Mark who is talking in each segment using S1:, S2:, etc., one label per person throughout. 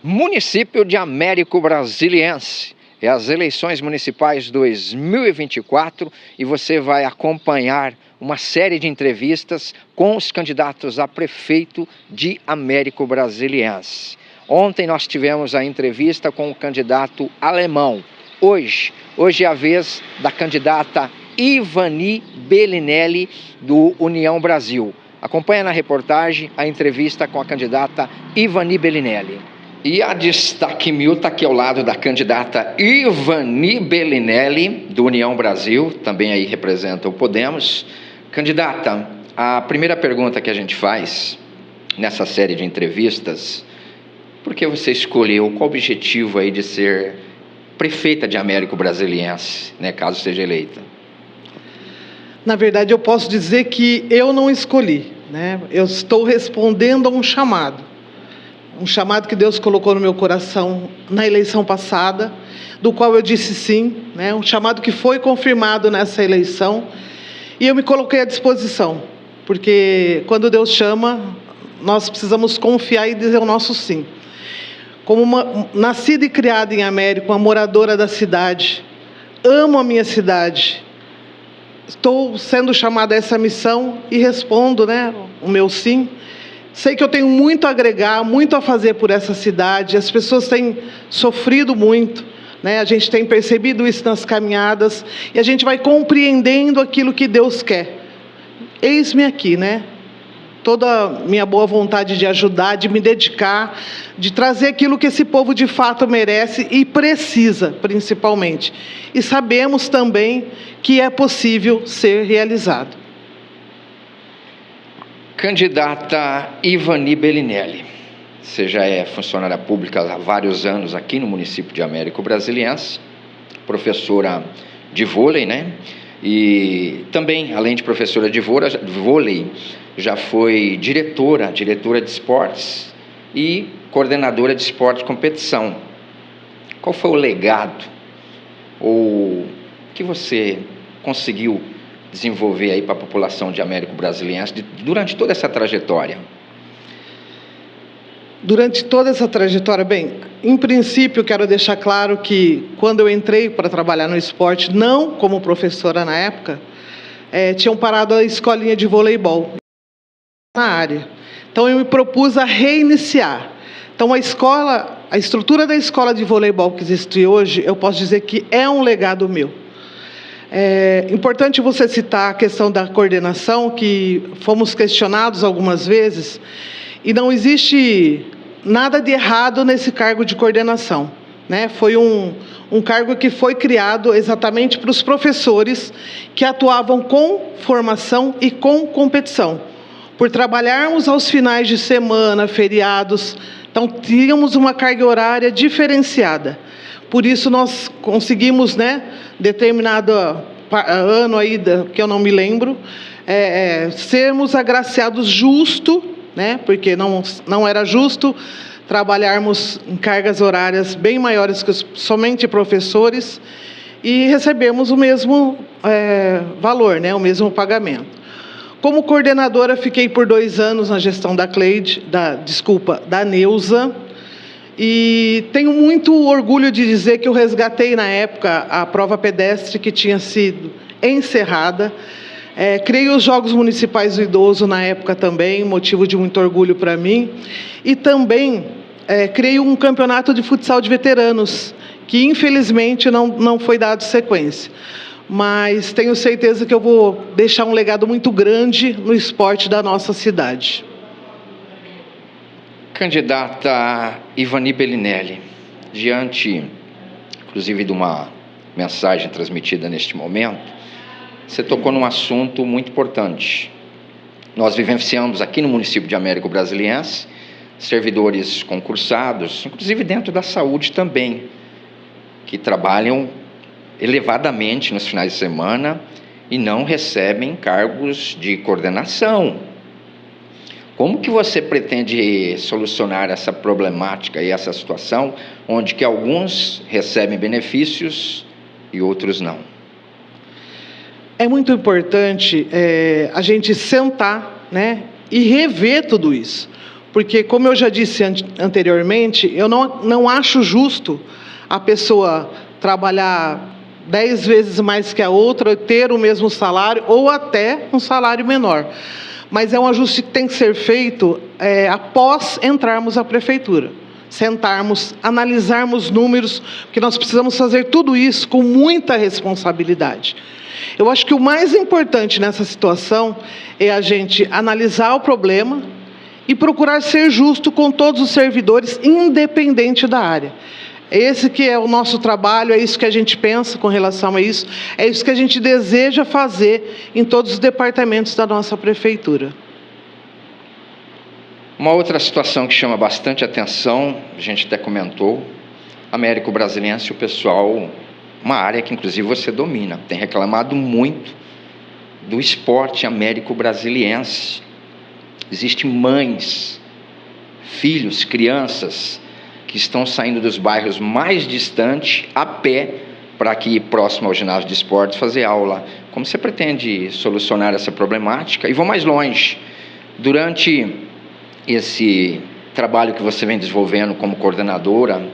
S1: Município de Américo Brasiliense. É as eleições municipais 2024 e você vai acompanhar uma série de entrevistas com os candidatos a prefeito de Américo Brasiliense. Ontem nós tivemos a entrevista com o candidato alemão. Hoje é a vez da candidata Ivani Bellinelli, do União Brasil. Acompanha na reportagem a entrevista com a candidata Ivani Bellinelli. E a Destaque Mil está aqui ao lado da candidata Ivani Bellinelli, do União Brasil, também aí representa o Podemos. Candidata, a primeira pergunta que a gente faz nessa série de entrevistas, por que você escolheu, qual o objetivo aí de ser prefeita de Américo Brasiliense, né, caso seja eleita?
S2: Na verdade, eu posso dizer que eu não escolhi, né? Eu estou respondendo a um chamado que Deus colocou no meu coração na eleição passada, do qual eu disse sim, né? Um chamado que foi confirmado nessa eleição, e eu me coloquei à disposição, porque quando Deus chama, nós precisamos confiar e dizer o nosso sim. Como uma nascida e criada em Américo, uma moradora da cidade, amo a minha cidade, estou sendo chamada a essa missão e respondo, né, o meu sim. Sei que eu tenho muito a agregar, muito a fazer por essa cidade. As pessoas têm sofrido muito, né? A gente tem percebido isso nas caminhadas e a gente vai compreendendo aquilo que Deus quer. Eis-me aqui, né? Toda a minha boa vontade de ajudar, de me dedicar, de trazer aquilo que esse povo de fato merece e precisa, principalmente. E sabemos também que é possível ser realizado.
S1: Candidata Ivani Bellinelli, você já é funcionária pública há vários anos aqui no município de Américo Brasiliense, professora de vôlei, né? E também, além de professora de vôlei, já foi diretora de esportes e coordenadora de esporte de competição. Qual foi o legado ou que você conseguiu desenvolver aí para a população de Américo Brasiliense durante toda essa trajetória?
S2: Durante toda essa trajetória, bem, em princípio, quero deixar claro que quando eu entrei para trabalhar no esporte, não como professora na época, tinham parado a escolinha de voleibol na área. Então, eu me propus a reiniciar. Então, a estrutura da escola de voleibol que existe hoje, eu posso dizer que é um legado meu. É importante você citar a questão da coordenação, que fomos questionados algumas vezes, e não existe nada de errado nesse cargo de coordenação, né? Foi um cargo que foi criado exatamente para os professores que atuavam com formação e com competição. Por trabalharmos aos finais de semana, feriados, então tínhamos uma carga horária diferenciada. Por isso nós conseguimos, né, determinado ano aí, que eu não me lembro, sermos agraciados justo, né, porque não era justo trabalharmos em cargas horárias bem maiores que somente professores e recebemos o mesmo valor, né, o mesmo pagamento. Como coordenadora, fiquei por 2 anos na gestão da Neuza, e tenho muito orgulho de dizer que eu resgatei na época a prova pedestre que tinha sido encerrada. Criei os Jogos Municipais do Idoso na época também, motivo de muito orgulho para mim. E também criei um campeonato de futsal de veteranos, que infelizmente não foi dado sequência. Mas tenho certeza que eu vou deixar um legado muito grande no esporte da nossa cidade.
S1: Candidata Ivani Bellinelli, diante, inclusive, de uma mensagem transmitida neste momento, você tocou num assunto muito importante. Nós vivenciamos aqui no município de Américo Brasiliense servidores concursados, inclusive dentro da saúde também, que trabalham elevadamente nos finais de semana e não recebem cargos de coordenação. Como que você pretende solucionar essa problemática e essa situação, onde que alguns recebem benefícios e outros não?
S2: É muito importante a gente sentar, né, e rever tudo isso. Porque, como eu já disse anteriormente, eu não acho justo a pessoa trabalhar 10 vezes mais que a outra, ter o mesmo salário ou até um salário menor. Mas é um ajuste que tem que ser feito após entrarmos à prefeitura. Sentarmos, analisarmos números, porque nós precisamos fazer tudo isso com muita responsabilidade. Eu acho que o mais importante nessa situação é a gente analisar o problema e procurar ser justo com todos os servidores, independente da área. Esse que é o nosso trabalho, é isso que a gente pensa com relação a isso, é isso que a gente deseja fazer em todos os departamentos da nossa prefeitura.
S1: Uma outra situação que chama bastante atenção, a gente até comentou, Américo Brasiliense, o pessoal, uma área que inclusive você domina, tem reclamado muito do esporte Américo Brasiliense. Existem mães, filhos, crianças que estão saindo dos bairros mais distantes a pé para aqui próximo ao ginásio de esportes fazer aula. Como você pretende solucionar essa problemática? E vou mais longe. Durante esse trabalho que você vem desenvolvendo como coordenadora,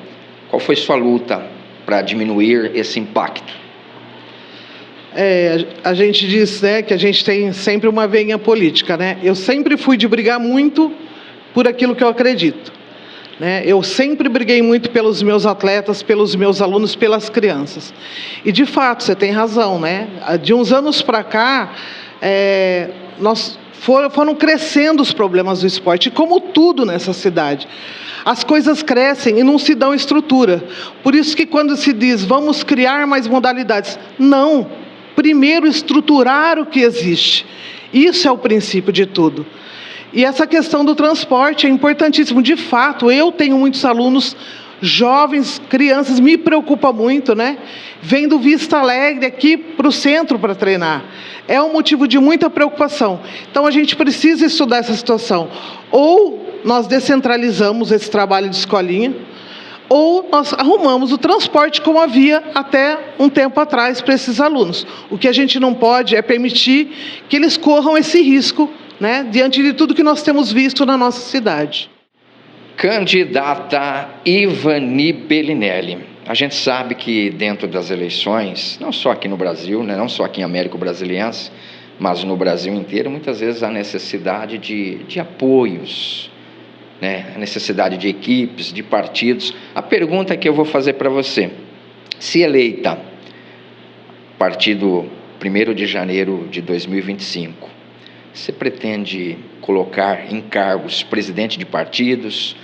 S1: qual foi sua luta para diminuir esse impacto?
S2: A gente diz, né, que a gente tem sempre uma veinha política, né? Eu sempre fui de brigar muito por aquilo que eu acredito. Eu sempre briguei muito pelos meus atletas, pelos meus alunos, pelas crianças. E, de fato, você tem razão, né? De uns anos para cá, foram crescendo os problemas do esporte, como tudo nessa cidade. As coisas crescem e não se dão estrutura. Por isso que quando se diz, vamos criar mais modalidades, não. Primeiro, estruturar o que existe. Isso é o princípio de tudo. E essa questão do transporte é importantíssimo. De fato, eu tenho muitos alunos jovens, crianças, me preocupa muito, né? Vem do Vista Alegre aqui para o centro para treinar. É um motivo de muita preocupação. Então, a gente precisa estudar essa situação. Ou nós descentralizamos esse trabalho de escolinha, ou nós arrumamos o transporte como havia até um tempo atrás para esses alunos. O que a gente não pode é permitir que eles corram esse risco, né, diante de tudo que nós temos visto na nossa cidade.
S1: Candidata Ivani Bellinelli, a gente sabe que dentro das eleições, não só aqui no Brasil, né, não só aqui em Américo Brasiliense, mas no Brasil inteiro, muitas vezes há necessidade de apoios, né, a necessidade de equipes, de partidos. A pergunta que eu vou fazer para você, se eleita, a partir do 1º de janeiro de 2025, você pretende colocar em cargos presidente de partidos,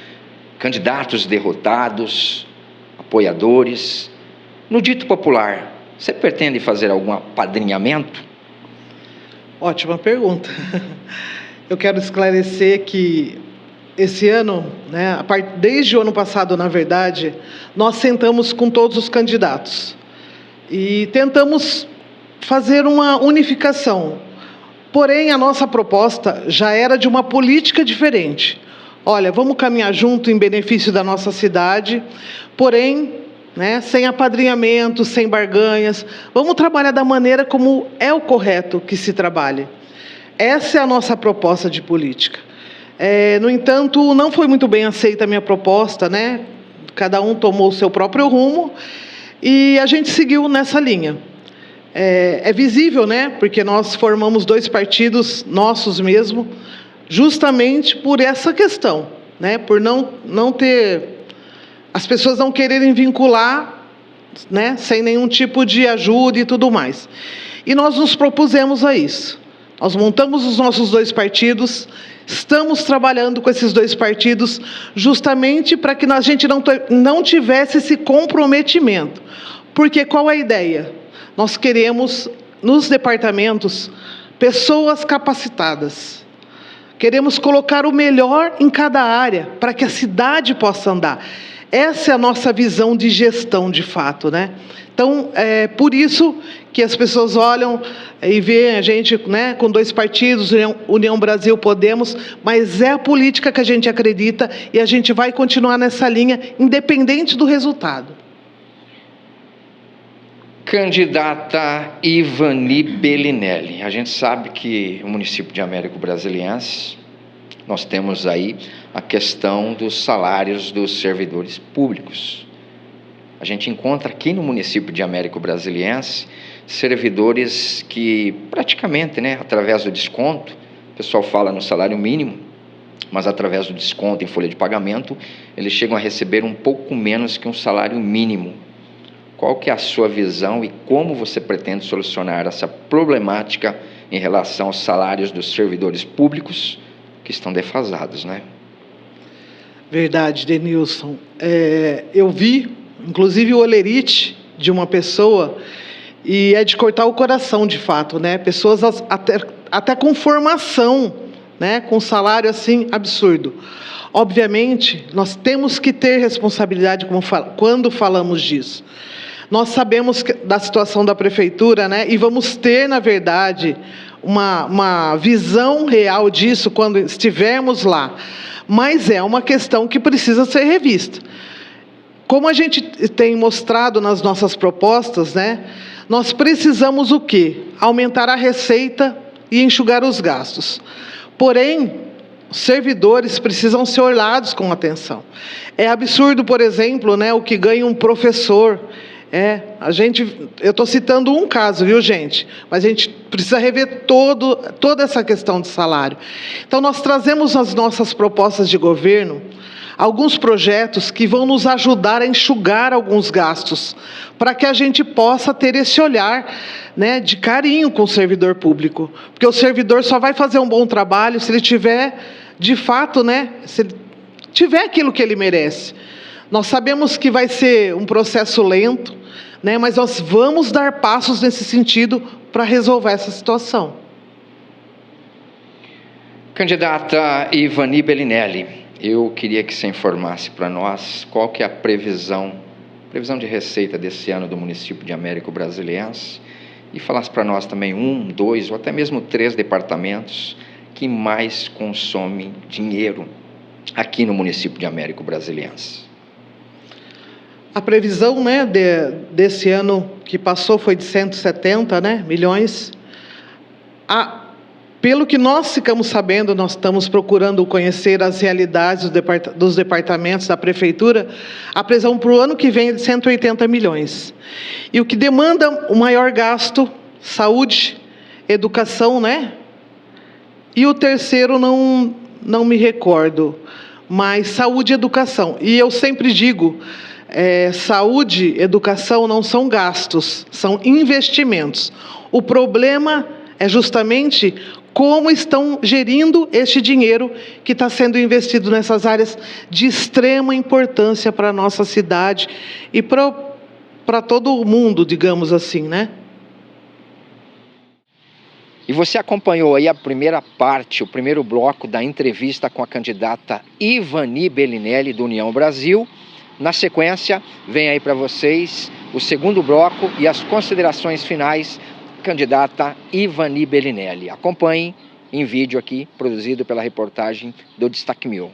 S1: candidatos derrotados, apoiadores? No dito popular, você pretende fazer algum apadrinhamento?
S2: Ótima pergunta. Eu quero esclarecer que esse ano, né, desde o ano passado, na verdade, nós sentamos com todos os candidatos e tentamos fazer uma unificação. Porém, a nossa proposta já era de uma política diferente. Olha, vamos caminhar junto em benefício da nossa cidade, porém, né, sem apadrinhamento, sem barganhas. Vamos trabalhar da maneira como é o correto que se trabalhe. Essa é a nossa proposta de política. No entanto, não foi muito bem aceita a minha proposta, né? Cada um tomou o seu próprio rumo e a gente seguiu nessa linha. É visível, né? Porque nós formamos 2 partidos nossos mesmo, justamente por essa questão, né? Por não ter, as pessoas não quererem vincular, né? Sem nenhum tipo de ajuda e tudo mais. E nós nos propusemos a isso. Nós montamos os nossos 2 partidos, estamos trabalhando com esses 2 partidos justamente para que a gente não tivesse esse comprometimento. Porque qual é a ideia? Nós queremos, nos departamentos, pessoas capacitadas. Queremos colocar o melhor em cada área, para que a cidade possa andar. Essa é a nossa visão de gestão, de fato, né? Então, é por isso que as pessoas olham e veem a gente, né, com 2 partidos, União Brasil, Podemos, mas é a política que a gente acredita e a gente vai continuar nessa linha, independente do resultado.
S1: Candidata Ivani Bellinelli, a gente sabe que o município de Américo Brasiliense nós temos aí a questão dos salários dos servidores públicos. A gente encontra aqui no município de Américo Brasiliense servidores que praticamente, através do desconto, o pessoal fala no salário mínimo, mas através do desconto em folha de pagamento, eles chegam a receber um pouco menos que um salário mínimo. Qual que é a sua visão e como você pretende solucionar essa problemática em relação aos salários dos servidores públicos que estão defasados, né?
S2: Verdade, Denilson. Eu vi, inclusive, o olerite de uma pessoa, e é de cortar o coração, de fato, né? Pessoas até com formação, né? Com salário assim absurdo. Obviamente, nós temos que ter responsabilidade quando falamos disso. Nós sabemos da situação da prefeitura, né? E vamos ter, na verdade, uma visão real disso quando estivermos lá. Mas é uma questão que precisa ser revista. Como a gente tem mostrado nas nossas propostas, né? Nós precisamos o quê? Aumentar a receita e enxugar os gastos. Porém, os servidores precisam ser olhados com atenção. É absurdo, por exemplo, né, o que ganha um professor. Eu estou citando um caso, viu, gente? Mas a gente precisa rever toda essa questão de salário. Então, nós trazemos nas nossas propostas de governo alguns projetos que vão nos ajudar a enxugar alguns gastos, para que a gente possa ter esse olhar, né, de carinho com o servidor público. Porque o servidor só vai fazer um bom trabalho se ele tiver, de fato, né, se ele tiver aquilo que ele merece. Nós sabemos que vai ser um processo lento, né, mas nós vamos dar passos nesse sentido para resolver essa situação.
S1: Candidata Ivani Bellinelli, eu queria que você informasse para nós qual que é a previsão de receita desse ano do município de Américo Brasiliense, e falasse para nós também 1, 2 ou até mesmo 3 departamentos que mais consomem dinheiro aqui no município de Américo Brasiliense.
S2: A previsão, né, desse ano que passou foi de 170, né, milhões. Pelo que nós ficamos sabendo, nós estamos procurando conhecer as realidades dos departamentos da prefeitura. A previsão para o ano que vem é de 180 milhões. E o que demanda o maior gasto, saúde, educação, né? E o terceiro não me recordo, mas saúde e educação. E eu sempre digo, saúde e educação não são gastos, são investimentos. O problema é justamente como estão gerindo este dinheiro que está sendo investido nessas áreas de extrema importância para a nossa cidade e para todo o mundo, digamos assim, né?
S1: E você acompanhou aí a primeira parte, o primeiro bloco da entrevista com a candidata Ivani Bellinelli, do União Brasil. Na sequência, vem aí para vocês o segundo bloco e as considerações finais, candidata Ivani Bellinelli. Acompanhem em vídeo aqui, produzido pela reportagem do Destaque Mil.